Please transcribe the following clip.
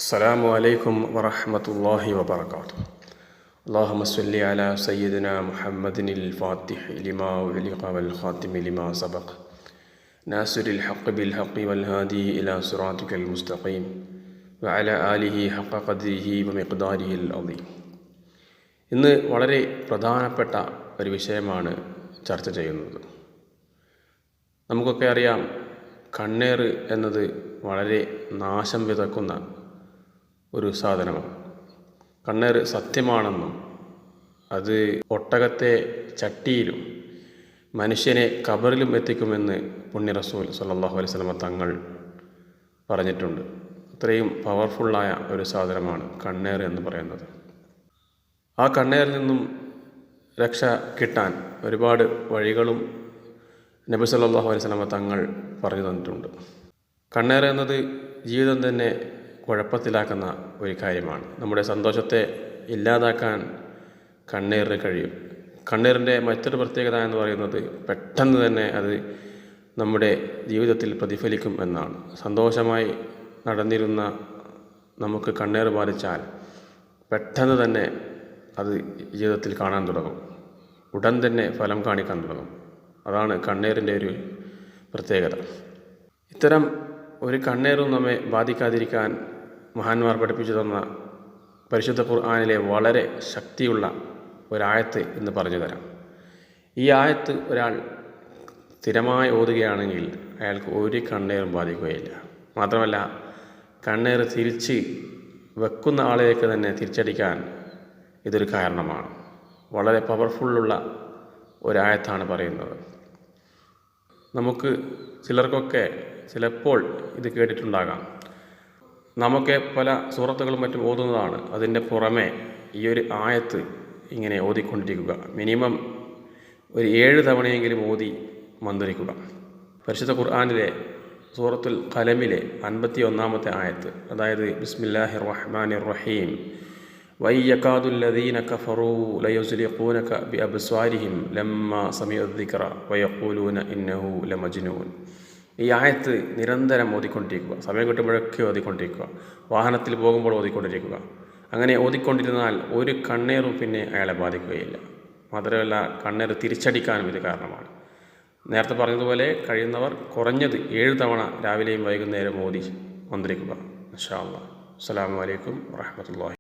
അസ്സലാമു അലൈക്കും വറഹ്മത്തുള്ളാഹി വബറകാതുഹു. അല്ലാഹുമ്മ സ്വല്ലി അലാ സയ്യിദിനാ മുഹമ്മദിനിൽ ഫാത്തിഹി ലിമാ ഉഗ്ലിഖ വൽ ഖാതിമി ലിമാ സബഖ നാസിറിൽ ഹഖ് ബിൽ ഹഖ് വൽ ഹാദി ഇലാ സിറാതിക്കൽ മുസ്തഖീം വഅലാ ആലിഹി ഹഖ ഖദ്രിഹി വമിഖ്ദാരിഹിൽ അദീം. ഇന്ന് വളരെ പ്രധാനപ്പെട്ട ഒരു വിഷയമാണ് ചർച്ച ചെയ്യുന്നത്. നമുക്കൊക്കെ അറിയാം, കണ്ണേർ എന്നത് വളരെ നാശം വിതക്കുന്ന ഒരു സാധനമാണ്. കണ്ണേർ സത്യമാണെന്നും അത് ഒട്ടകത്തെ ചട്ടിയിലും മനുഷ്യനെ ഖബറിലും എത്തിക്കുമെന്ന് പുണ്യ റസൂൽ സ്വല്ലല്ലാഹു അലൈഹി വസല്ലം തങ്ങൾ പറഞ്ഞിട്ടുണ്ട്. അത്രയും പവർഫുള്ളായ ഒരു സാധനമാണ് കണ്ണേർ എന്ന് പറയുന്നത്. ആ കണ്ണേറിൽ നിന്നും രക്ഷ കിട്ടാൻ ഒരുപാട് വഴികളും നബി സല്ലല്ലാഹു അലൈഹി വസല്ലം തങ്ങൾ പറഞ്ഞു തന്നിട്ടുണ്ട്. കണ്ണേർ എന്നത് ജീവിതം തന്നെ കുഴപ്പത്തിലാക്കുന്ന ഒരു കാര്യമാണ്. നമ്മുടെ സന്തോഷത്തെ ഇല്ലാതാക്കാൻ കണ്ണീറിന് കഴിയും. കണ്ണീറിൻ്റെ മറ്റൊരു പ്രത്യേകത എന്ന് പറയുന്നത് പെട്ടെന്ന് തന്നെ അത് നമ്മുടെ ജീവിതത്തിൽ പ്രതിഫലിക്കും എന്നാണ്. സന്തോഷമായി നടന്നിരുന്ന നമുക്ക് കണ്ണീർ ബാധിച്ചാൽ പെട്ടെന്ന് തന്നെ അത് ജീവിതത്തിൽ കാണാൻ തുടങ്ങും. ഉടൻ തന്നെ ഫലം കാണിക്കാൻ തുടങ്ങും. അതാണ് കണ്ണീറിൻ്റെ ഒരു പ്രത്യേകത. ഇത്തരം ഒരു കണ്ണീറും നമ്മെ ബാധിക്കാതിരിക്കാൻ മഹാന്മാർ പഠിപ്പിച്ചു തന്ന പരിശുദ്ധ ഖുർആനിലെ വളരെ ശക്തിയുള്ള ഒരായത്ത് എന്ന് പറഞ്ഞു തരാം. ഈ ആയത്ത് ഒരാൾ സ്ഥിരമായി ഓതുകയാണെങ്കിൽ അയാൾക്ക് ഒരു കണ്ണീറും ബാധിക്കുകയില്ല. മാത്രമല്ല, കണ്ണീർ തിരിച്ച് വെക്കുന്ന ആളിലേക്ക് തന്നെ തിരിച്ചടിക്കാൻ ഇതൊരു കാരണമാണ്. വളരെ പവർഫുള്ളുള്ള ഒരായത്താണ് പറയുന്നത്. നമുക്ക് ചിലർക്കൊക്കെ ചിലപ്പോൾ ഇത് കേട്ടിട്ടുണ്ടാകാം. നമുക്ക് പല സൂറത്തുകളും മറ്റും ഓതുന്നതാണ്. അതിൻ്റെ പുറമെ ഈ ഒരു ആയത്ത് ഇങ്ങനെ ഓതിക്കൊണ്ടിരിക്കുക. മിനിമം ഒരു 7 തവണയെങ്കിലും ഓതി മന്ത്രിക്കുക. പരിശുദ്ധ ഖുർആനിലെ സൂറത്തുൽ ഖലമിലെ 51-ാമത്തെ ആയത്ത്, അതായത് ബിസ്മില്ലാഹിർ റഹ്മാനിർ റഹീം വയഖാദുൽ ലദീന കഫറൂ ലയുസ്ലിഖൂനക ബിഅബ്സ്വാരിഹിം ലമ്മാ സമിഉ ദിക്റ വയഖൂലൂന ഇന്നഹു ലമജ്നൂൻ. ഈ ആയത്ത് നിരന്തരം ഓതിക്കൊണ്ടിരിക്കുക. സമയം കിട്ടുമ്പോഴൊക്കെ ഓതിക്കൊണ്ടിരിക്കുക. വാഹനത്തിൽ പോകുമ്പോൾ ഓതിക്കൊണ്ടിരിക്കുക. അങ്ങനെ ഓതിക്കൊണ്ടിരുന്നാൽ ഒരു കണ്ണീറും പിന്നെ അയാളെ ബാധിക്കുകയില്ല. മാത്രമല്ല, കണ്ണീർ തിരിച്ചടിക്കാനും ഇത് കാരണമാണ്. നേരത്തെ പറഞ്ഞതുപോലെ കഴിയുന്നവർ കുറഞ്ഞത് 7 തവണ രാവിലെയും വൈകുന്നേരം ഓതി മന്ത്രിക്കുക. ഇൻഷാ അല്ലാഹ്. അസ്സലാമു അലൈക്കും വറഹ്മത്തുള്ളാഹി.